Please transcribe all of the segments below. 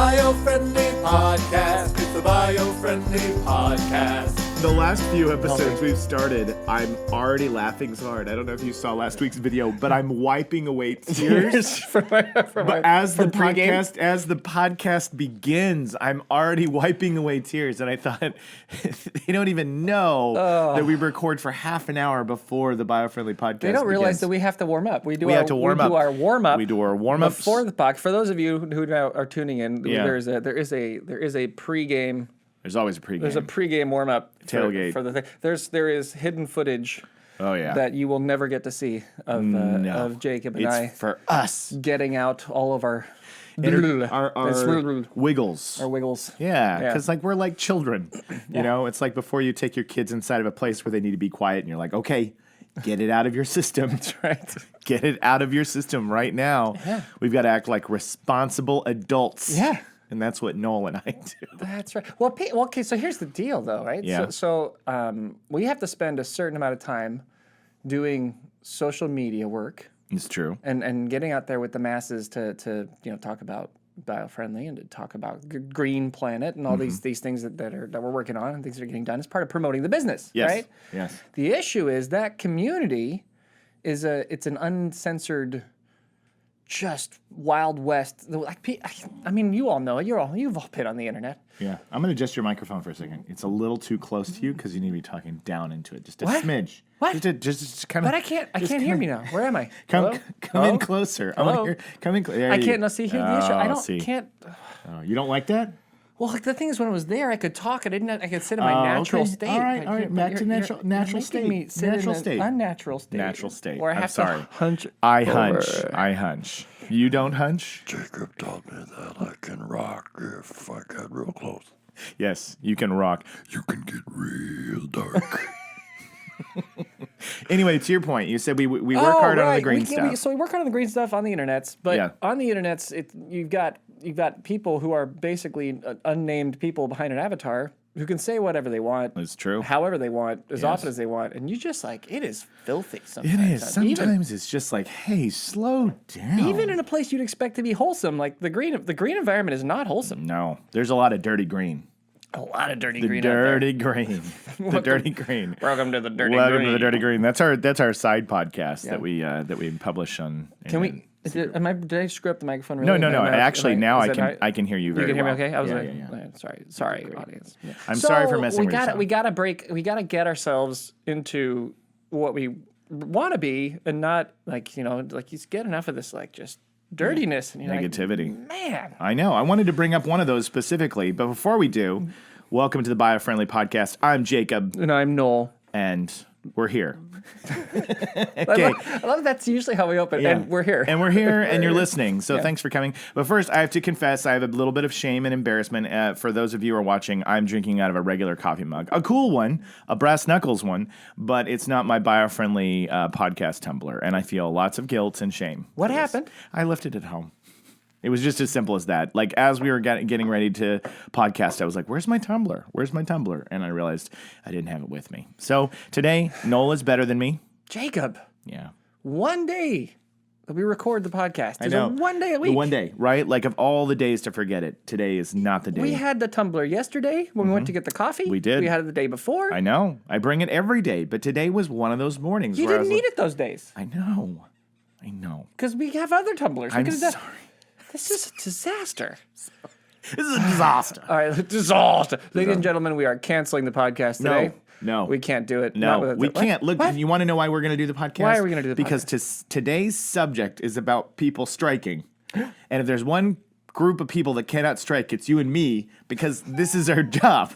Biofriendly Podcast. It's the Biofriendly Podcast. The last few episodes we've started, I'm already laughing so hard. I don't know if you saw last week's video, but I'm wiping away tears. As the podcast begins, I'm already wiping away tears, and I thought they don't even know that we record for half an hour before the Biofriendly Podcast. They don't realize that we have to warm up. We do our warm up. We do our warm ups before the podcast. For those of you who now are tuning in, there is a pregame. There's always a pregame. There's a pregame warm up tailgate for the thing. There is hidden footage. Oh yeah. That you will never get to see of Jacob and I for us getting out all of our wiggles. Our wiggles. Yeah, because we're like children. You know, it's like before you take your kids inside of a place where they need to be quiet, and you're like, okay, get it out of your system. That's right. Get it out of your system right now. Yeah. We've got to act like responsible adults. Yeah. And that's what Noel and I do. That's right. Well, okay, so here's the deal, though, right? Yeah. So we have to spend a certain amount of time doing social media work. It's true. And getting out there with the masses to talk about Biofriendly and to talk about Green Planet and all these things that we're working on and things that are getting done as part of promoting the business, right? Yes. The issue is that community it's an uncensored, just Wild West. I mean, you all know it. You've all been on the internet. Yeah. I'm going to adjust your microphone for a second. It's a little too close to you because you need to be talking down into it. Just a smidge. What? Just kind of. But I can't hear me now. Where am I? Come in closer. Hello? Come in closer. I can't now see here the issue. I can't. You don't like that? Well, the thing is, when I was there, I could talk. I could sit in my natural state. All right. Back to natural state. Natural state. Unnatural state. Natural state. Where I have to hunch. I hunch. You don't hunch? Jacob told me that I can rock if I get real close. Yes, you can rock. You can get real dark. Anyway, to your point, you said we work hard on the green stuff. So we work hard on the green stuff on the internets, but on the internets, you've got people who are basically unnamed people behind an avatar who can say whatever they want. It's true. However they want, as often as they want, and you just it is filthy sometimes. It is. Sometimes it's just like, hey, slow down. Even in a place you'd expect to be wholesome, like the green environment is not wholesome. No, there's a lot of dirty green. A lot of dirty The green. dirty green. The dirty green. Welcome to the dirty green. Welcome to the dirty green. That's our side podcast that we publish on. Can we? Did I screw up the microphone? Really? No. Actually, now I can hear you very well. You can hear me okay? I was sorry, audience. Yeah. I'm sorry for messing with you. We got to get ourselves into what we want to be, and not you get enough of this just dirtiness and negativity. Man, I know. I wanted to bring up one of those specifically, but before we do, welcome to the Biofriendly Podcast. I'm Jacob, and I'm Noel, and we're here. Okay. I love that's usually how we open, and we're here. And we're here, and you're listening, so thanks for coming. But first, I have to confess, I have a little bit of shame and embarrassment. For those of you who are watching, I'm drinking out of a regular coffee mug. A cool one, a brass knuckles one, but it's not my Biofriendly podcast tumbler, and I feel lots of guilt and shame. What happened? I left it at home. It was just as simple as that. Like, as we were getting ready to podcast, I was like, where's my tumbler? And I realized I didn't have it with me. So today, Noel is better than me. Jacob. Yeah. One day that we record the podcast. I know. One day a week. The one day, right? Like, of all the days to forget it, today is not the day. We had the tumbler yesterday when we went to get the coffee. We did. We had it the day before. I know. I bring it every day, but today was one of those mornings You where didn't need it those days. I know. Because we have other tumblers. I'm sorry. This is a disaster. This is a disaster. All right, disaster. Ladies and gentlemen, we are canceling the podcast today. No. We can't do it. No, we can't. Look, you want to know why we're going to do the podcast? Why are we going to do the podcast? Because today's subject is about people striking. And if there's one group of people that cannot strike, it's you and me, because this is our job.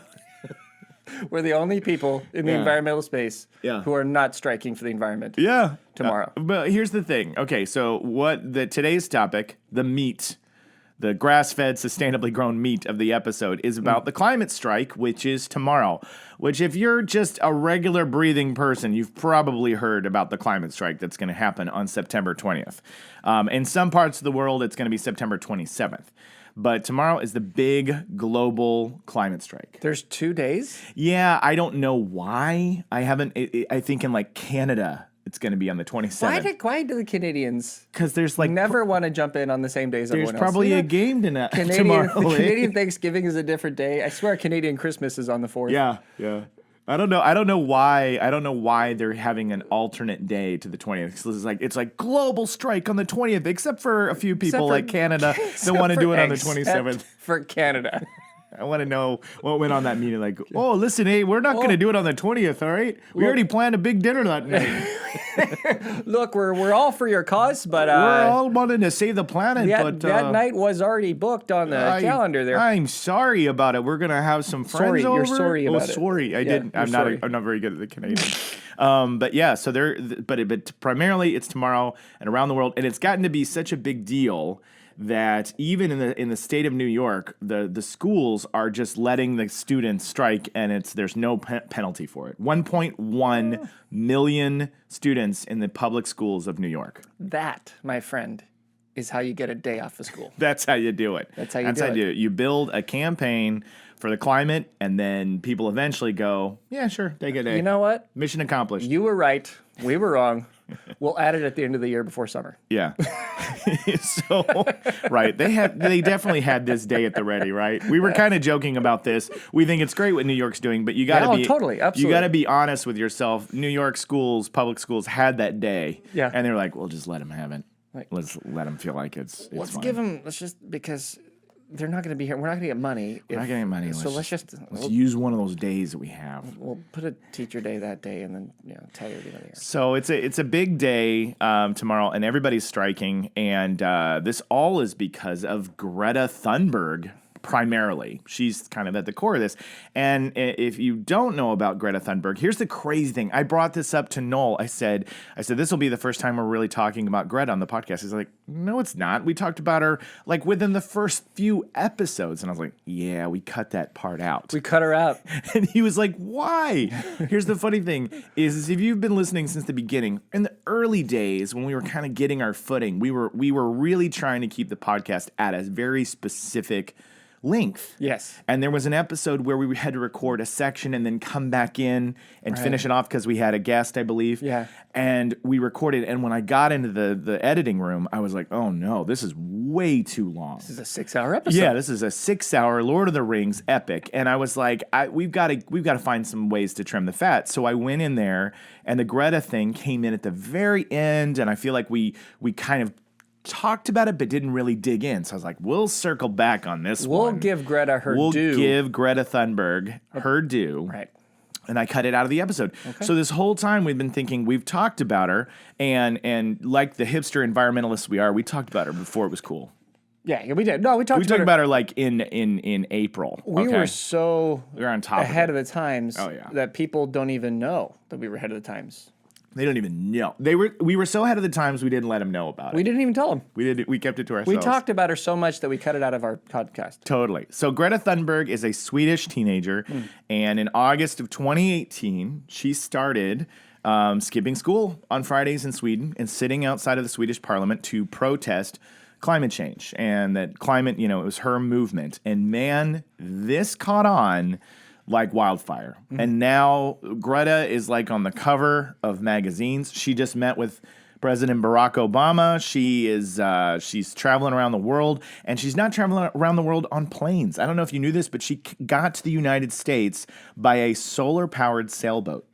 We're the only people in the environmental space who are not striking for the environment. Tomorrow. But here's the thing. Okay, so today's topic, the meat, the grass-fed, sustainably grown meat of the episode, is about the climate strike, which is tomorrow. Which, if you're just a regular breathing person, you've probably heard about the climate strike that's going to happen on September 20th. In some parts of the world, it's going to be September 27th. But tomorrow is the big global climate strike. There's 2 days? Yeah, I don't know why. I think in Canada It's going to be on the 27th. Why do the Canadians Because there's like never want to jump in on the same day as there's everyone else? probably You a know, game Canadian, tomorrow. the eh? Canadian Thanksgiving is a different day. I swear Canadian Christmas is on the 4th. Yeah. I don't know why they're having an alternate day to the 20th. So it's like global strike on the 20th, except for a few people like Canada that want to do it on the 27th. For Canada. I want to know what went on that meeting. Like, oh, listen, hey, we're not going to do it on the 20th, all right? We already planned a big dinner that night. Look, we're all for your cause, but We're all wanting to save the planet, but that night was already booked on the calendar there. I'm sorry about it. We're gonna have some friends over. You're sorry about it. Sorry, I Yeah, didn't. you're I'm sorry. not very good at the Canadian. But yeah, so but primarily it's tomorrow and around the world, and it's gotten to be such a big deal that even in the state of New York, the schools are just letting the students strike, and there's no penalty for it. 1.1 million students in the public schools of New York. That, my friend, is how you get a day off of school. That's how you do it. That's how you do it. You build a campaign for the climate, and then people eventually go, yeah, sure, take a day. You know what? Mission accomplished. You were right. We were wrong. We'll add it at the end of the year before summer. Yeah. So, right. They definitely had this day at the ready, right? We were kind of joking about this. We think it's great what New York's doing, but you got to be totally, absolutely. You got to be honest with yourself. New York schools, public schools had that day. Yeah. And they're like, "We'll just let them have it. Like, Let's let them feel like it's let's fine. give them. Let's just because they're not going to be here. We're not going to get money. We're not getting money. So let's Let's use one of those days that we have. we'll put a teacher day that day, and then tell you the other year. So it's a big day tomorrow, and everybody's striking, and this all is because of Greta Thunberg. Primarily, she's kind of at the core of this. And if you don't know about Greta Thunberg, here's the crazy thing. I brought this up to Noel. I said, this will be the first time we're really talking about Greta on the podcast. He's like, no, it's not. We talked about her like within the first few episodes. And I was like, yeah, we cut that part out. We cut her out. And he was like, why? Here's the funny thing is if you've been listening since the beginning, in the early days when we were kind of getting our footing, we were really trying to keep the podcast at a very specific length. Yes. And there was an episode where we had to record a section and then come back in and finish it off because we had a guest, I believe. Yeah. And we recorded. And when I got into the editing room, I was like, oh no, this is way too long. This is a 6-hour episode. Yeah, this is a 6-hour Lord of the Rings epic. And I was like, we've got to find some ways to trim the fat. So I went in there, and the Greta thing came in at the very end, and I feel like we kind of talked about it but didn't really dig in. So I was like, we'll circle back on this one. We'll give Greta her We'll due. give Greta Thunberg her due. Right. And I cut it out of the episode. Okay. So this whole time we've been thinking we've talked about her, and like the hipster environmentalists we are, we talked about her before it was cool. Yeah, we did. No, we talked about her like in April. We were so on top ahead of the times that people don't even know that we were ahead of the times. They don't even know. We were so ahead of the times we didn't let them know about it. We didn't even tell them. We kept it to ourselves. We talked about her so much that we cut it out of our podcast. Totally. So Greta Thunberg is a Swedish teenager, and in August of 2018, she started skipping school on Fridays in Sweden and sitting outside of the Swedish parliament to protest climate change, and that climate, it was her movement. And man, this caught on like wildfire. And now Greta is like on the cover of magazines. She just met with President Barack Obama. She's traveling around the world, and she's not traveling around the world on planes. I don't know if you knew this, but she got to the United States by a solar-powered sailboat.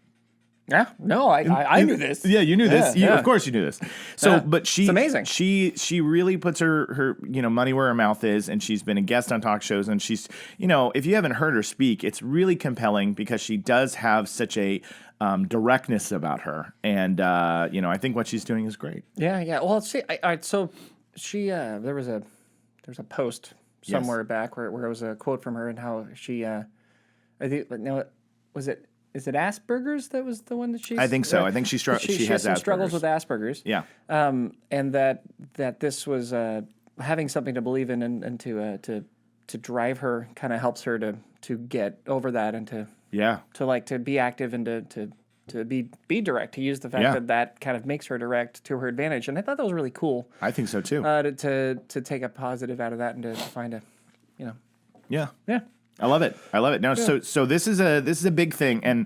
Yeah, no, I knew this. Yeah, you knew this. Of course you knew this. So, but it's amazing. She really puts her money where her mouth is, and she's been a guest on talk shows, and she's, if you haven't heard her speak, it's really compelling because she does have such a directness about her, and I think what she's doing is great. Yeah. Well, see, so she there was a post somewhere back where it was a quote from her and how she I think Is it Asperger's that was the one that she? I think so. I think she has some Asperger's. struggles with Asperger's. Yeah. And that this was having something to believe in and to drive her kind of helps her to get over that and to be active and to be direct, to use the fact that kind of makes her direct to her advantage. And I thought that was really cool. I think so too. To take a positive out of that and to find Yeah. Yeah. I love it. No, so this is a big thing, and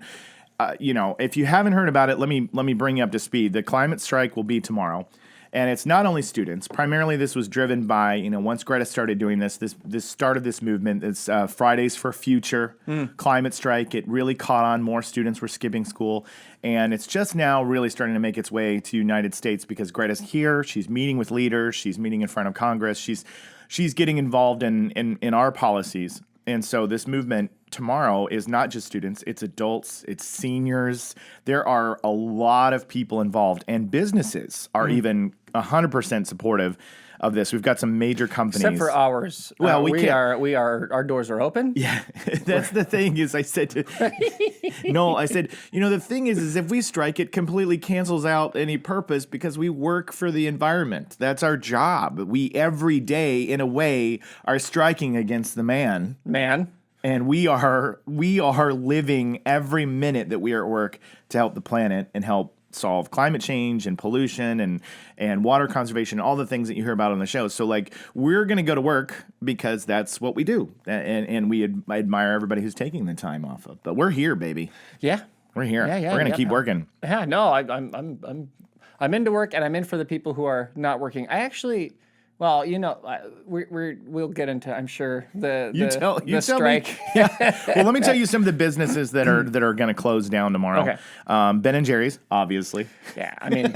if you haven't heard about it, let me bring you up to speed. The climate strike will be tomorrow. And it's not only students. Primarily, this was driven by, once Greta started doing this started this movement. It's Fridays for Future climate strike. It really caught on. More students were skipping school. And it's just now really starting to make its way to the United States because Greta's here. She's meeting with leaders. She's meeting in front of Congress. She's getting involved in our policies. And so this movement tomorrow is not just students, it's adults, it's seniors. There are a lot of people involved, and businesses are even 100% supportive of this. We've got some major companies. Except for ours. Well, our doors are open. Yeah, that's the thing is I said to Noel, I said, the thing is if we strike, it completely cancels out any purpose because we work for the environment. That's our job. We every day, in a way, are striking against the man. And we are living every minute that we are at work to help the planet and help solve climate change and pollution and water conservation, all the things that you hear about on the show. So we're going to go to work because that's what we do. And I admire everybody who's taking the time off of. But we're here, baby. Yeah. We're here. Yeah, we're going to keep working. Yeah, no, I'm into work and I'm in for the people who are not working. I actually... Well, we'll get into, I'm sure, the strike. Yeah. Well, let me tell you some of the businesses that are going to close down tomorrow. Okay. Ben and Jerry's, obviously. Yeah, I mean,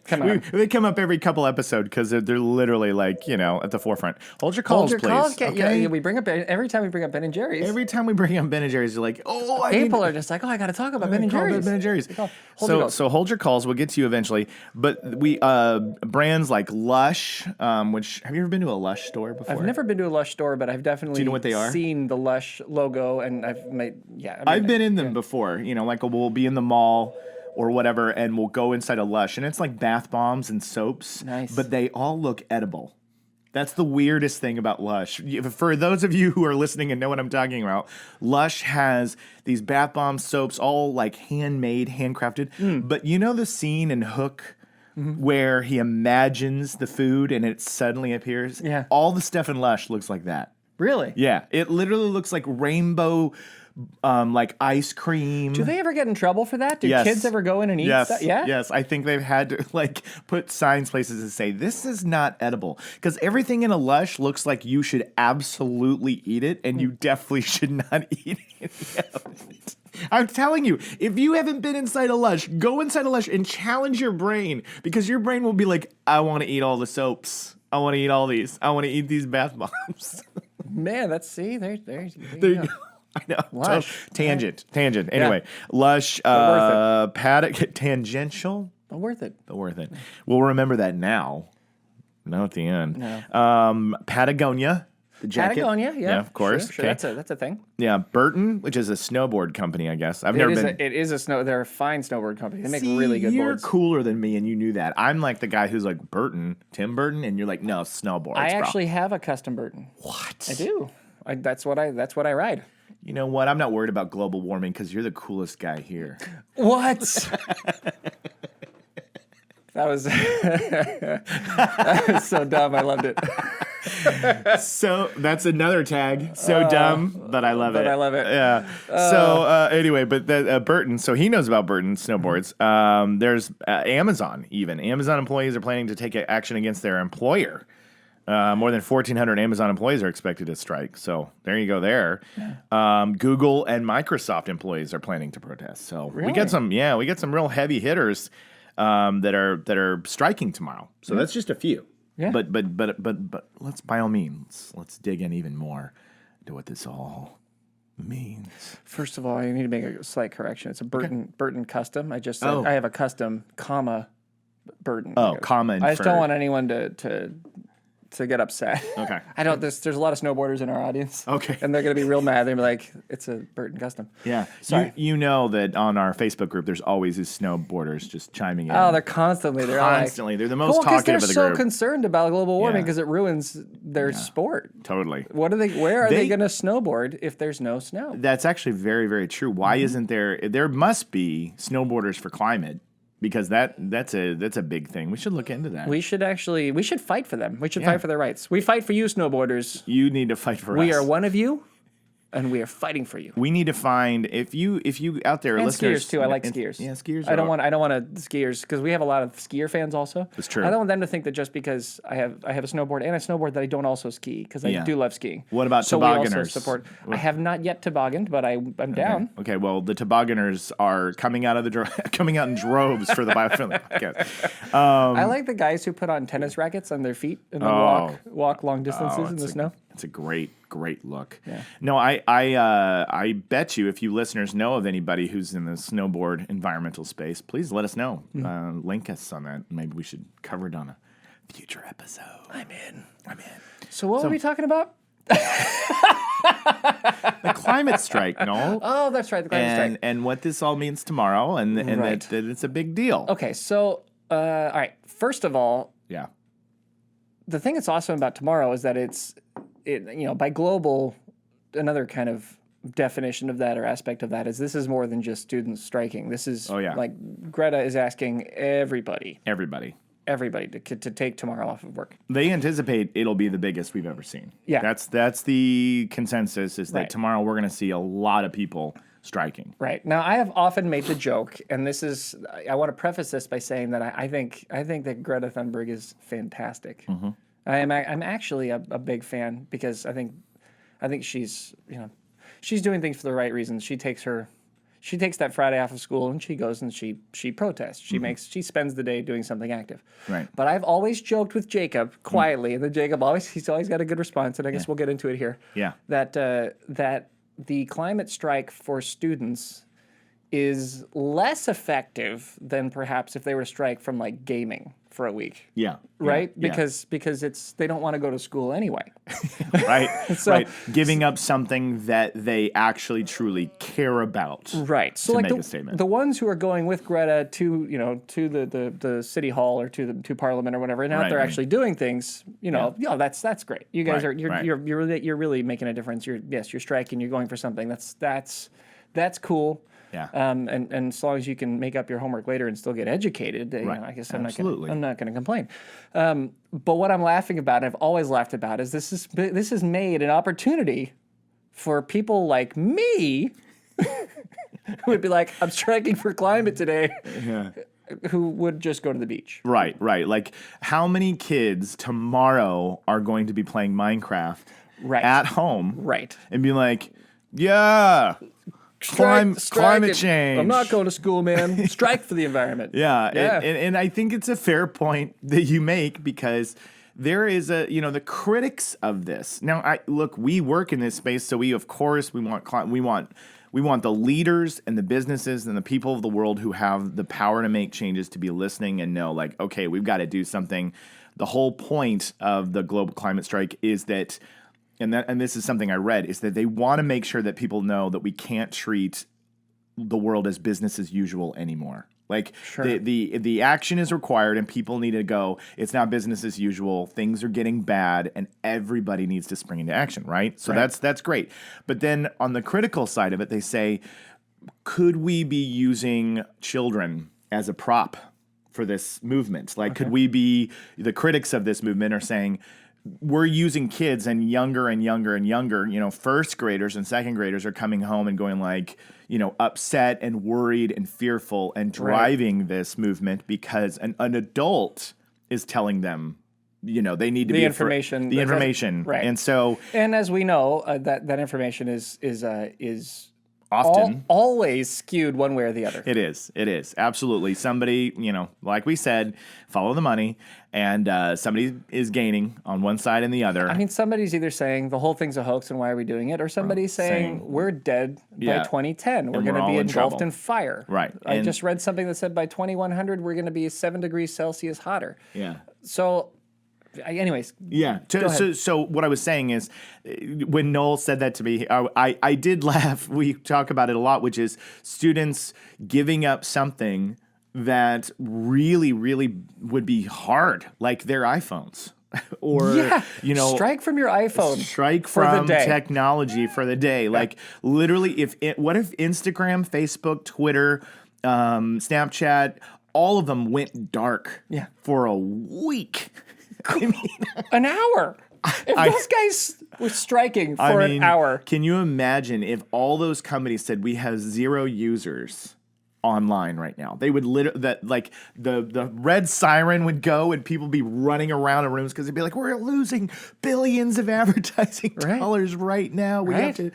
come on. They come up every couple episodes because they're literally at the forefront. Hold your calls, please. Okay? Yeah, we bring up every time we bring up Ben and Jerry's. Every time we bring up Ben and Jerry's, you're like, people are just like, I got to talk about Ben and Jerry's. Ben and Jerry's. So hold your calls. We'll get to you eventually. But we brands like Lush. Which have you ever been to a Lush store before? I've never been to a Lush store, but I've definitely Do you know what they are? Seen the Lush logo, and I've been in them before. We'll be in the mall or whatever, and we'll go inside a Lush, and it's like bath bombs and soaps. Nice. But they all look edible. That's the weirdest thing about Lush. For those of you who are listening and know what I'm talking about, Lush has these bath bomb soaps, all handmade, handcrafted. But the scene in Hook where he imagines the food and it suddenly appears? Yeah. All the stuff in Lush looks like that. Really? Yeah. It literally looks like rainbow ice cream. Do they ever get in trouble for that? Do Yes. kids ever go in and eat stuff? Yeah? Yes. I think they've had to put signs places that say this is not edible. Because everything in a Lush looks like you should absolutely eat it, and you definitely should not eat it. I'm telling you, if you haven't been inside a Lush, go inside a Lush and challenge your brain, because your brain will be like, I want to eat all the soaps. I want to eat all these. I want to eat these bath bombs. Man, there There you go. I know. Lush. So, tangent. Anyway, Lush, Paddock, tangential. But worth it. We'll remember that now. Not at the end. No. Patagonia. The jacket. Patagonia, yeah. Of course. Sure. Okay. That's a thing. Yeah, Burton, which is a snowboard company, I guess. I've never been. It is a snow. They're a fine snowboard company. They make really good you're boards. You're cooler than me, and you knew that. I'm like the guy who's like Burton, Tim Burton, and you're like, no, snowboards. I actually have a custom Burton. What? I do. That's what I ride. You know what? I'm not worried about global warming because you're the coolest guy here. What? That was so dumb. I loved it. So that's another tag. So dumb, but I love it. But I love it. Yeah. So anyway, but Burton, so he knows about Burton snowboards. There's Amazon even. Amazon employees are planning to take action against their employer. More than 1,400 Amazon employees are expected to strike. So there you go there. Google and Microsoft employees are planning to protest. So really? we get some real heavy hitters that are striking tomorrow. So that's just a few. Yeah. But let's by all means let's dig in even more to what this all means. First of all, I need to make a slight correction. It's a Burton custom. I just said I have a custom comma Burton. Oh, comma. I just don't want anyone to get upset. Okay. There's a lot of snowboarders in our audience. Okay. And they're going to be real mad. They're going to be like, it's a Burton custom. Yeah. Sorry. You know that on our Facebook group, there's always these snowboarders just chiming in. Oh, they're constantly. They're They're the most talkative of the group. They're so concerned about global warming because it ruins their sport. Totally. Where are they going to snowboard if there's no snow? That's actually very, very true. Why isn't there? There must be snowboarders for climate. Because that's a big thing. We should look into that. We should fight for them. We should fight for their rights. We fight for you, snowboarders. You need to fight for us. We are one of you, and we are fighting for you. We need to find if you out there, And listeners. skiers too. I like skiers. Yeah, skiers. I don't want skiers because we have a lot of skier fans also. That's true. I don't want them to think that just because I have a snowboard and a snowboard that I don't also ski because I do love skiing. What about so tobogganers? We also support. I have not yet tobogganed, but I'm down. Okay, well, the tobogganers are coming out in droves for the Biofriendly podcast. I like the guys who put on tennis rackets on their feet and then walk long distances in the snow. It's a great look. Yeah. No, I bet you if you listeners know of anybody who's in the snowboard environmental space, please let us know. Link us on that. Maybe we should cover it on a future episode. I'm in. So what were we talking about? The climate strike, Noel. Oh, that's right, the climate strike. And what this all means tomorrow, and that it's a big deal. Okay, so, all right, first of all, yeah, the thing that's awesome about tomorrow is that by global, another kind of definition of that or aspect of that is this is more than just students striking. This is like Greta is asking everybody to take tomorrow off of work. They anticipate it'll be the biggest we've ever seen. Yeah. That's the consensus is that tomorrow we're going to see a lot of people striking. Right. Now, I have often made the joke, and I want to preface this by saying that I think that Greta Thunberg is fantastic. Mm-hmm. I'm actually a big fan because I think she's doing things for the right reasons. She takes that Friday off of school and she goes and she protests. She spends the day doing something active. Right. But I've always joked with Jacob quietly, and then Jacob he's always got a good response, and I guess we'll get into it here. Yeah. That the climate strike for students is less effective than perhaps if they were to strike from like gaming for a week. Yeah. Right? Yeah. Because they don't want to go to school anyway. Right. Right. Giving up something that they actually truly care about. Right. So to like make a statement. The ones who are going with Greta to the city hall or to Parliament or whatever, and out there actually doing things, that's great. You guys you're really making a difference. You're striking, you're going for something. That's cool. Yeah. And as long as you can make up your homework later and still get educated, I guess I'm not going to complain. But what I'm laughing about, and I've always laughed about, is this has made an opportunity for people like me who would be like, I'm striking for climate today. Yeah. Who would just go to the beach. Right. Like, how many kids tomorrow are going to be playing Minecraft at home? Right. And be like, yeah. Climate change. I'm not going to school, man. Strike for the environment. Yeah. And I think it's a fair point that you make because there is the critics of this. Now, we work in this space, so we want the leaders and the businesses and the people of the world who have the power to make changes to be listening and know, like, okay, we've got to do something. The whole point of the global climate strike is that. And this is something I read, is that they want to make sure that people know that we can't treat the world as business as usual anymore. Like the action is required and people need to go, it's not business as usual, things are getting bad, and everybody needs to spring into action, right? So that's great. But then on the critical side of it, they say, could we be using children as a prop for this movement? Like, could we be, the critics of this movement are saying, we're using kids and younger and younger and younger, first graders and second graders are coming home and going like, upset and worried and fearful and driving this movement because an adult is telling them, they need to be information. The information. Right. And so. And as we know, that information is often always skewed one way or the other. It is absolutely. Somebody, like we said, follow the money, and somebody is gaining on one side and the other. I mean, somebody's either saying the whole thing's a hoax and why are we doing it, or somebody's saying we're dead by 2010. We're going to be engulfed in fire. Right. I just read something that said by 2100 we're going to be 7 degrees Celsius hotter. Yeah. So. Anyways. Yeah. So what I was saying is, when Noel said that to me, I did laugh. We talk about it a lot, which is students giving up something that really, really would be hard, like their iPhones. Or, strike from your iPhone. Strike from technology for the day. Yeah. Like, literally, what if Instagram, Facebook, Twitter, Snapchat, all of them went dark for a week? An hour. If those guys were striking for an hour. Can you imagine if all those companies said we have 0 users online right now? They would the red siren would go and people be running around in rooms because they'd be like, we're losing billions of advertising dollars right now. We have to,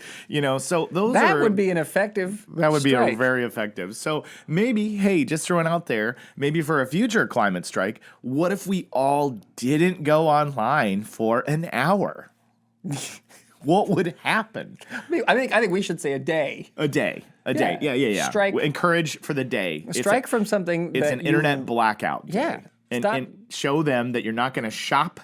so that would be an effective That would strike. be very effective. So maybe, hey, just throwing out there, maybe for a future climate strike, what if we all didn't go online for an hour? What would happen? I think we should say a day. A day. Yeah. Strike. Encourage for the day. Strike from something. It's an internet blackout. Yeah. And show them that you're not going to shop.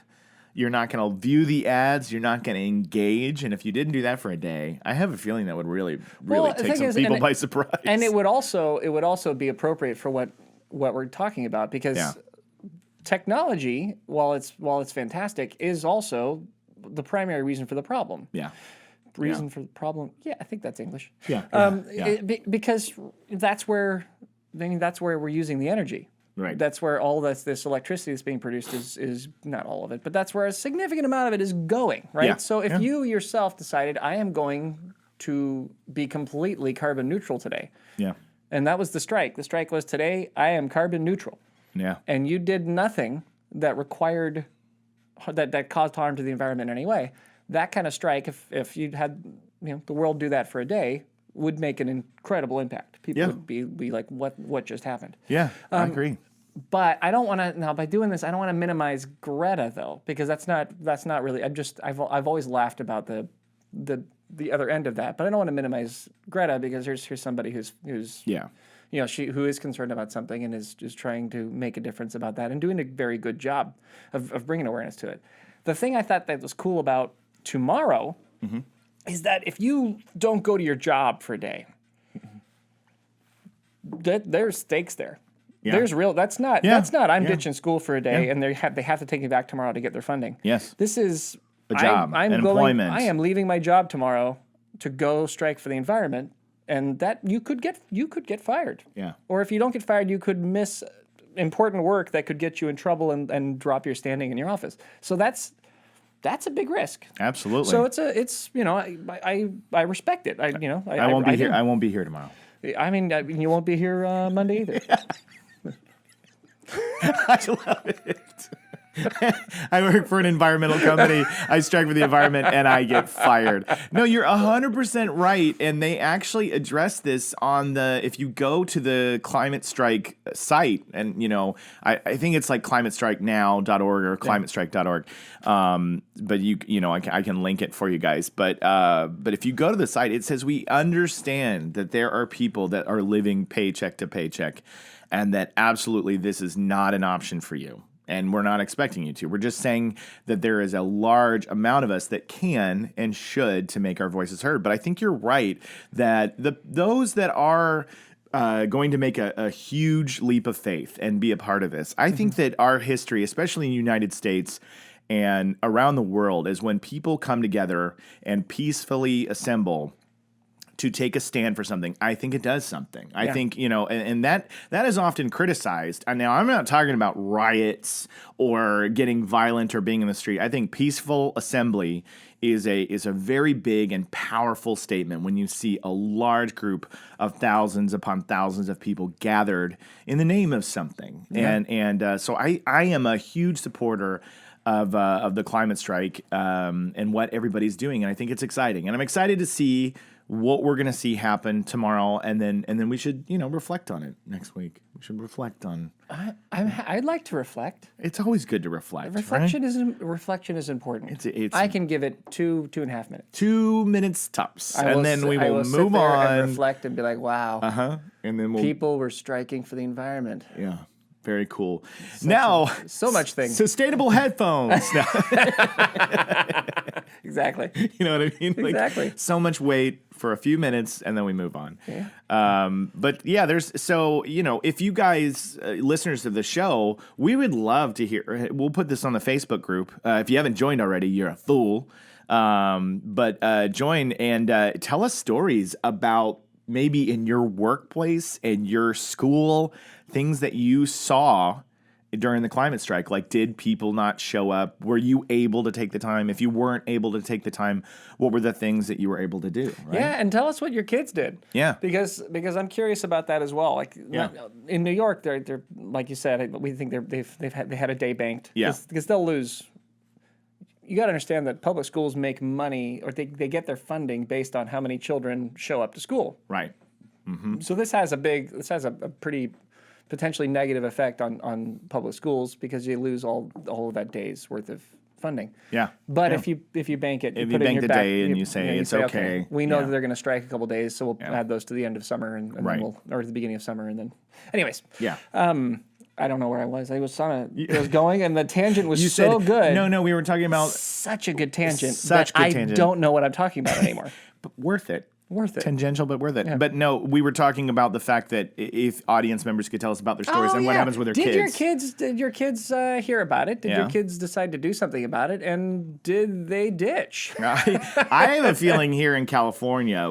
You're not going to view the ads. You're not going to engage. And if you didn't do that for a day, I have a feeling that would really take some people by surprise. And it would also be appropriate for what we're talking about, because technology, while it's fantastic, is also the primary reason for the problem. Yeah. For the problem. Yeah, I think that's English. Yeah. Because that's where we're using the energy. Right. That's where all this electricity that's being produced is not all of it, but that's where a significant amount of it is going, right? Yeah. So if you yourself decided, I am going to be completely carbon neutral today. Yeah. And that was the strike. The strike was, today I am carbon neutral. Yeah. And you did nothing that required that caused harm to the environment in any way. That kind of strike, if you had the world do that for a day, would make an incredible impact. People would be like, what just happened? Yeah, I agree. But I don't want to, now by doing this, I don't want to minimize Greta though, because that's not really, I've always laughed about the other end of that, but I don't want to minimize Greta, because here's somebody who's who is concerned about something and is trying to make a difference about that and doing a very good job of bringing awareness to it. The thing I thought that was cool about tomorrow is that if you don't go to your job for a day, there's stakes there. Yeah. There's real. That's not. I'm ditching school for a day, and they have to take me back tomorrow to get their funding. Yes. This is a job. Employment. I am leaving my job tomorrow to go strike for the environment, and that you could get fired. Yeah. Or if you don't get fired, you could miss important work that could get you in trouble and drop your standing in your office. So that's a big risk. Absolutely. So it's I respect it. I won't be here. I won't be here tomorrow. I mean, you won't be here Monday either. I love it. I work for an environmental company. I strike for the environment, and I get fired. No, you're 100% right, and they actually address this on if you go to the Climate Strike site, and I think it's like climatestrikenow.org or climatestrike.org. But I can link it for you guys. But if you go to the site, it says we understand that there are people that are living paycheck to paycheck, and that absolutely this is not an option for you. And we're not expecting you to. We're just saying that there is a large amount of us that can and should to make our voices heard. But I think you're right that those that are going to make a huge leap of faith and be a part of this, I think that our history, especially in the United States and around the world, is when people come together and peacefully assemble to take a stand for something. I think it does something. I think, and that is often criticized. And now I'm not talking about riots or getting violent or being in the street. I think peaceful assembly is a very big and powerful statement when you see a large group of thousands upon thousands of people gathered in the name of something. Yeah. And so I am a huge supporter of the climate strike and what everybody's doing. And I think it's exciting. And I'm excited to see what we're going to see happen tomorrow, and then we should reflect on it next week. We should reflect on. I'd like to reflect. It's always good to reflect. Reflection right? is important. It's I can give it 2.5 minutes. 2 minutes tops, and then we will move sit there on and reflect and be like, wow. And then people were striking for the environment. Yeah. Very cool. So much things. Sustainable headphones. Exactly. You know what I mean? Exactly. So much weight for a few minutes, and then we move on. Yeah. But yeah, if you guys, listeners of the show, we would love to hear. We'll put this on the Facebook group. If you haven't joined already, you're a fool. But join and tell us stories about maybe in your workplace and your school, things that you saw during the climate strike? Like, did people not show up? Were you able to take the time? If you weren't able to take the time, what were the things that you were able to do? Right? Yeah, and tell us what your kids did. Yeah. Because I'm curious about that as well. Like in New York, they're like you said, we think they had a day banked. Yeah. Because they'll lose. You got to understand that public schools make money, or they get their funding based on how many children show up to school. Right. Mm-hmm. So this has a pretty potentially negative effect on public schools because you lose all of that day's worth of funding. Yeah. But if you bank it, if you put you it in bank the your back, day and you say it's okay. We know that they're going to strike a couple days, so we'll add those to the end of summer and Right. then or the beginning of summer, and then. Anyways. Yeah. I don't know where I was. I was going, and the tangent was said, good. No, we were talking about such a good tangent. Such but good I tangent. don't know what I'm talking about anymore. but worth it. Worth it. Tangential, but worth it. Yeah. But no, we were talking about the fact that if audience members could tell us about their stories and what happens with their kids. Did your kids hear about it? Did Yeah. your kids decide to do something about it? And did they ditch? I have a feeling here in California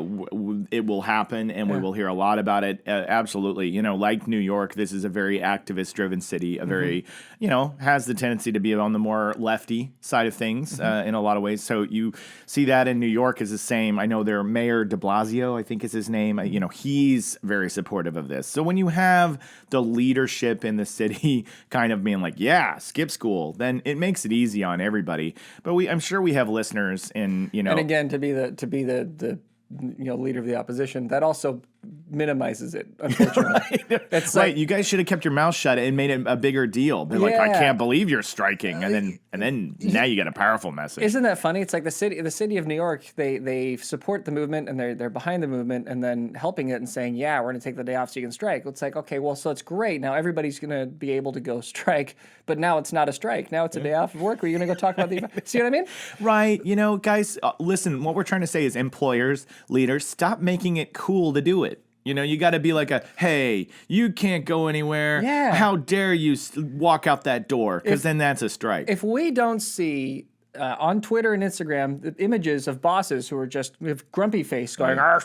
it will happen, and we will hear a lot about it. Absolutely. You know, like New York, this is a very activist-driven city, a very, has the tendency to be on the more lefty side of things in a lot of ways. So you see that in New York is the same. I know their mayor, de Blasio, I think is his name. He's very supportive of this. So when you have the leadership in the city kind of being like, yeah, skip school, then it makes it easy on everybody. But I'm sure we have listeners in, And again, to be the leader of the opposition, that also minimizes it, unfortunately. It's right. You guys should have kept your mouth shut and made it a bigger deal. They're like, I can't believe you're striking, and then now you get a powerful message. Isn't that funny? It's like the city of New York. They support the movement and they're behind the movement, and then helping it and saying, yeah, we're going to take the day off so you can strike. It's like, okay, well, so it's great. Now everybody's going to be able to go strike, but now it's not a strike. Now it's a day off of work. Are you going to go talk about the? See what I mean? Right. Guys, listen. What we're trying to say is, employers, leaders, stop making it cool to do it. You got to be like hey, you can't go anywhere. Yeah. How dare you walk out that door? Because then that's a strike. If we don't see on Twitter and Instagram the images of bosses who are just with grumpy face going, we're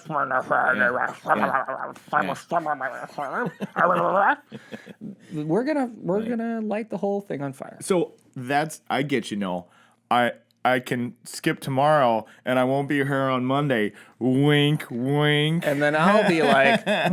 gonna light the whole thing on fire. So I get you, Noel. I can skip tomorrow and I won't be here on Monday. Wink, wink. And then I'll be like, I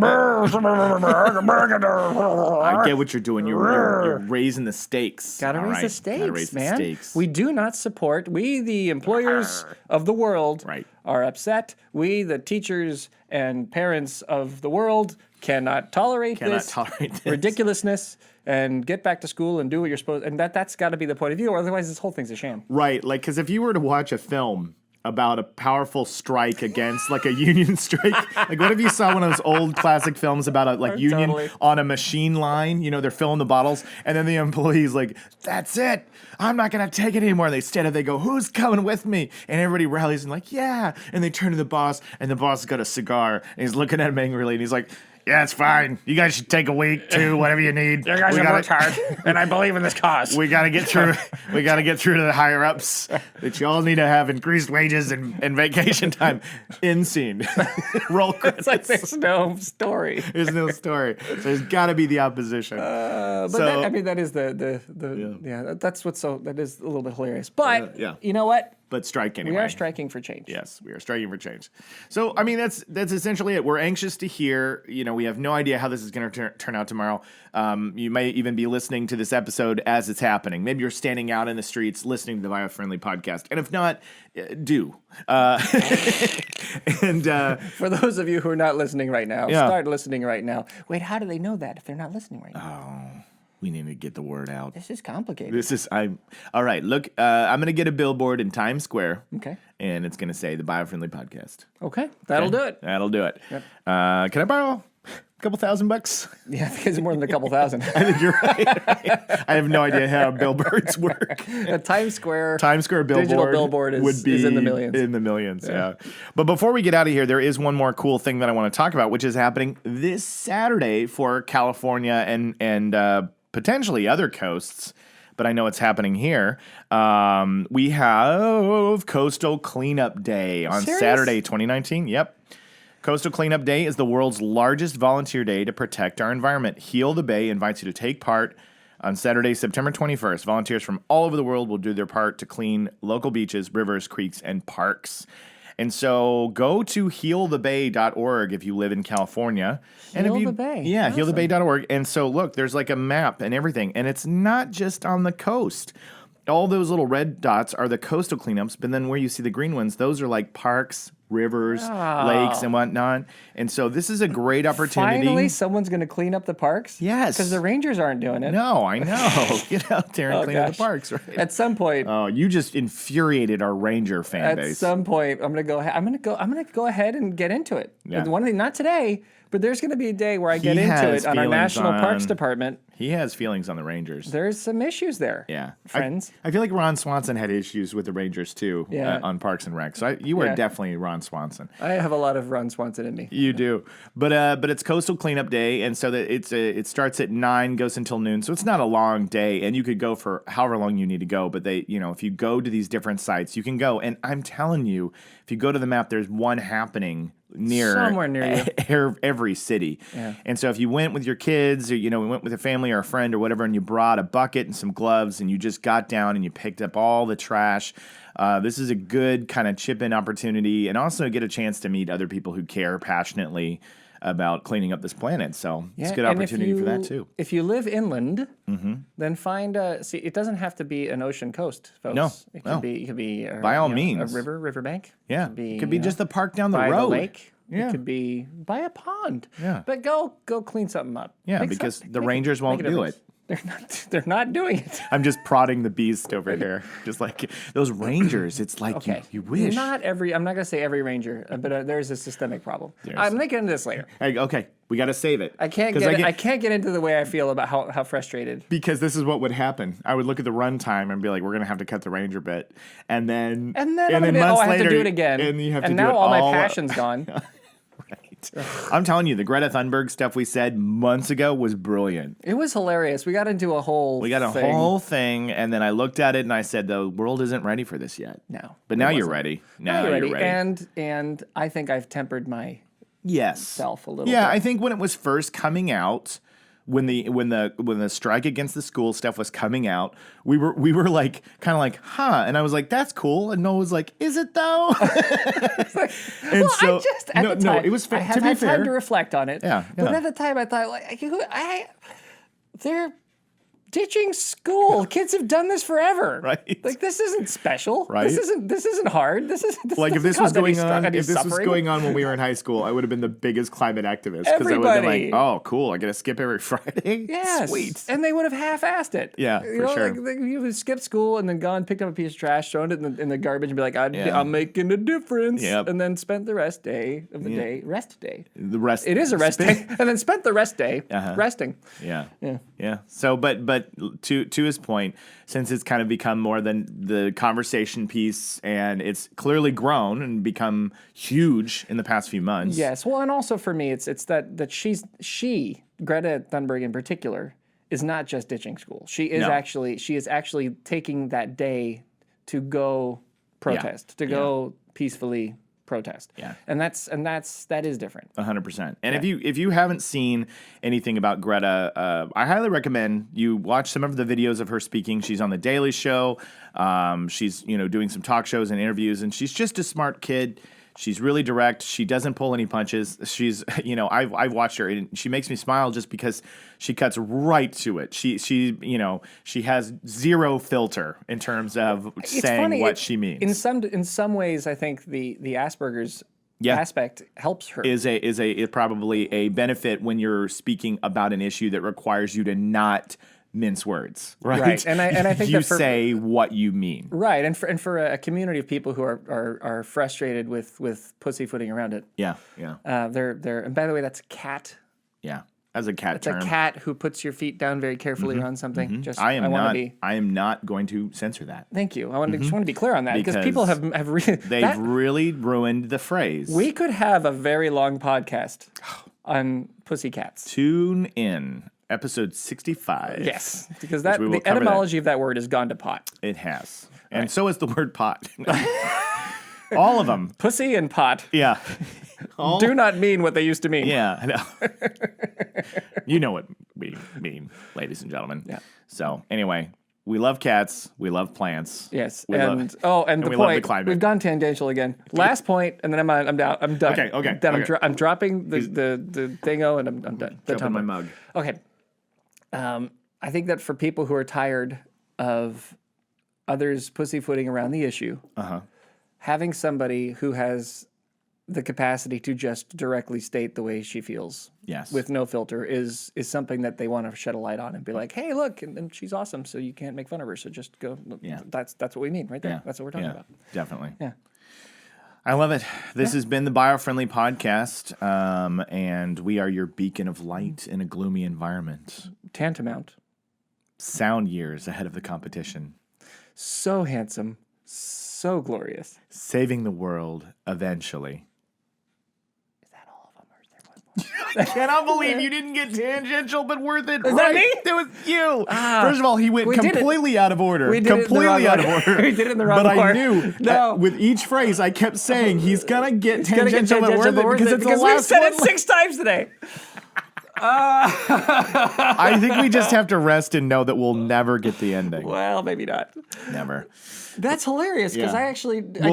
get what you're doing. You're raising the stakes. Gotta raise the stakes, man. We do not support. We, the employers of the world, are upset. We, the teachers and parents of the world, cannot tolerate this ridiculousness. And get back to school and do what you're supposed to. And that's got to be the point of view, or otherwise this whole thing's a sham. Right. Like, because if you were to watch a film about a powerful strike against, like, a union strike, like, what if you saw one of those old classic films about a, union on a machine line? They're filling the bottles, and then the employee's like, that's it. I'm not going to take it anymore. They stand up, they go, who's coming with me? And everybody rallies and like, yeah. And they turn to the boss, and the boss has got a cigar, and he's looking at him angrily, and he's like, yeah, it's fine. You guys should take a week, too, whatever you need. You guys have worked hard, and I believe in this cause. We got to get through. We got to get through to the higher ups. That you all need to have increased wages and vacation time. End scene. Roll credits. It's like there's no story. There's no story. So there's got to be the opposition. But that is that's what's that is a little bit hilarious. But you know what? But strike anyway. We are striking for change. Yes, we are striking for change. So, that's essentially it. We're anxious to hear. We have no idea how this is going to turn out tomorrow. You may even be listening to this episode as it's happening. Maybe you're standing out in the streets listening to the Biofriendly podcast. And if not, do. For those of you who are not listening right now, start listening right now. Wait, how do they know that if they're not listening right now? Oh. We need to get the word out. This is complicated. All right, look, I'm going to get a billboard in Times Square. Okay. And it's going to say the Biofriendly podcast. Okay. That'll do it. That'll do it. Yep. Can I borrow a couple $1,000? Yeah, I think it's more than a couple thousand. I think you're right. I have no idea how billboards work. A Times Square billboard digital billboard is in the millions. In the millions, yeah. But before we get out of here, there is one more cool thing that I want to talk about, which is happening this Saturday for California and potentially other coasts, but I know it's happening here. We have Coastal Cleanup Day on Saturday, 2019. Yep. Coastal Cleanup Day is the world's largest volunteer day to protect our environment. Heal the Bay invites you to take part On Saturday, September 21st, volunteers from all over the world will do their part to clean local beaches, rivers, creeks, and parks. And so go to healthebay.org if you live in California. Heal the Bay. Yeah, Awesome. healthebay.org. And so look, there's like a map and everything. And it's not just on the coast. All those little red dots are the coastal cleanups, but then where you see the green ones, those are like parks, rivers, lakes, and whatnot. And so this is a great opportunity. Finally, someone's going to clean up the parks? Yes. Because the Rangers aren't doing it. No, I know. Get out there and clean up the parks, right? At some point. Oh, you just infuriated our Ranger fan base. At some point, I'm gonna go ahead and get into it. Yeah. One thing, not today, but there's gonna be a day where I get into it on our National Parks Department. He has feelings on the Rangers. There's some issues there. Yeah, friends. I feel like Ron Swanson had issues with the Rangers too. On Parks and Rec. So you were definitely Ron Swanson. I have a lot of Ron Swanson in me. You do, but it's Coastal Cleanup Day, and so that it starts at 9, goes until noon. So it's not a long day, and you could go for however long you need to go. But if you go to these different sites, you can go. And I'm telling you, if you go to the map, there's one happening somewhere near you, every city. Yeah. And so if you went with your kids, or we went with a family or a friend or whatever, and you brought a bucket and some gloves, and you just got down and you picked up all the trash. This is a good kind of chip-in opportunity, and also get a chance to meet other people who care passionately about cleaning up this planet. So it's a good opportunity for that too. If you live inland, then find it doesn't have to be an ocean coast, folks. No, it could be by all means a riverbank. Yeah, it could be just the park down the by road. The lake. Yeah. It could be by a pond. Yeah. But go clean something up. Yeah, because the Rangers won't do it. They're not doing it. I'm just prodding the beast over here. Just like those Rangers, it's like you wish. I'm not going to say every Ranger, but there's a systemic problem. I'm going to get into this later. Okay, we got to save it. I can't get into the way I feel about how frustrated. Because this is what would happen. I would look at the run time and be like, we're going to have to cut the Ranger bit. And then months I have later, to do it again. And you have to do now it all my passion's gone. Right. I'm telling you, the Greta Thunberg stuff we said months ago was brilliant. It was hilarious. We got into a whole whole thing, and then I looked at it and I said, the world isn't ready for this yet. No. But now you're ready. Now you're ready. And I think I've tempered my self a little bit. Yeah, I think when it was first coming out, when the strike against the school stuff was coming out, we were like kind of like, huh? And I was like, that's cool. And Noel was like, is it though? At the time, it was I have had time to reflect on it. Yeah. But at the time, I thought they're ditching school. Kids have done this forever. Right. Like, this isn't special. Right. This isn't hard. This like if this was going on when we were in high school, I would have been the biggest climate activist, because I would have been like, oh, cool, I get to skip every Friday. Yes. Sweet. And they would have half-assed it. Yeah, for sure. Like you would skip school and then gone, picked up a piece of trash, thrown it in the garbage, and be like, I'm making a difference. Yep. And then spent the rest day. The rest. It is a rest day. And then spent the rest day resting. Yeah. So, but to his point, since it's kind of become more than the conversation piece, and it's clearly grown and become huge in the past few months. Yes. Well, and also for me, it's that she Greta Thunberg in particular is not just ditching school. She is actually taking that day to go protest, go peacefully protest. Yeah. And that is different. 100%. And if you haven't seen anything about Greta, I highly recommend you watch some of the videos of her speaking. She's on The Daily Show. She's doing some talk shows and interviews, and she's just a smart kid. She's really direct. She doesn't pull any punches. She's, I've watched her, and she makes me smile just because she cuts right to it. She has zero filter in terms of saying what she means. In some ways, I think the Asperger's aspect helps her. Is probably a benefit when you're speaking about an issue that requires you to not mince words, right? And I think you say what you mean, right? And for a community of people who are frustrated with pussyfooting around it, they're and by the way, that's a cat. Yeah, as a cat it's term. a cat who puts your feet down very carefully around something. Mm-hmm. I am not going to censor that. Thank you. just want to be clear on that, because people have really ruined the phrase. We could have a very long podcast on pussycats. Tune in. Episode 65. Yes, because the etymology of that word has gone to pot. It has. And so is the word pot. All of them. Pussy and pot. Yeah. Do not mean what they used to mean. Yeah, I know. You know what we mean, ladies and gentlemen. Yeah. So anyway, we love cats. We love plants. Yes. We and we the love the point, climate. we've gone tangential again. Last point, and then I'm down. I'm done. Okay. Then I'm dropping the thingo, and I'm done. The Jumping my tumbler. mug. Okay. I think that for people who are tired of others pussyfooting around the issue, having somebody who has the capacity to just directly state the way she feels, with no filter, is something that they want to shed a light on and be like, hey, look, and she's awesome, so you can't make fun of her. So just go. Yeah. That's what we mean right there. Yeah. That's what we're talking about. Definitely. Yeah. I love it. This has been the Biofriendly podcast, and we are your beacon of light in a gloomy environment. Tantamount. Sound years ahead of the competition. So handsome. So glorious. Saving the world eventually. Is that all of them, or is there one more? I cannot believe you didn't get tangential, but worth it. Is that me? It was you. First of all, he went completely out of order. We did completely out of order. We did it in the wrong But order. I knew with each phrase, I kept saying he's gonna get tangential, but worth it because it's the last we've said one. it 6 times today. I think we just have to rest and know that we'll never get the ending. Well, maybe not. Never. That's hilarious because Yeah. I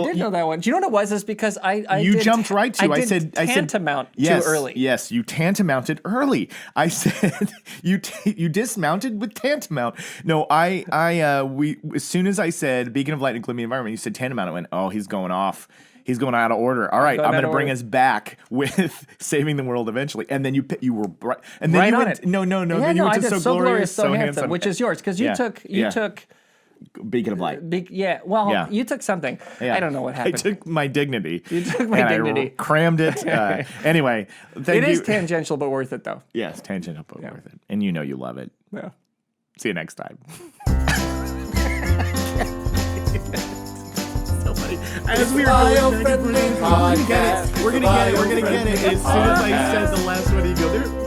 did know that one. Do you know what it was? Is because you jumped right to. I said tantamount yes, too early. Yes, you tantamounted early. I said you dismounted with tantamount. No, we as soon as I said beacon of light in a gloomy environment, you said tantamount. I went, oh, he's going off. He's going out of order. All right, I'm going to bring us back with saving the world eventually. And then you were bright. And then right you on went, it. no. Yeah, then you went I to did so glorious, so handsome, which is yours because you took beacon of light. You took something. Yeah. I don't know what happened. I took my dignity. You took my dignity. I crammed it. Anyway, thank you. It is tangential, but worth it though. Yes, tangential, but worth it. And you know you love it. Yeah. See you next time. As we were going, we're gonna get it. As soon as I said the last one, you go there.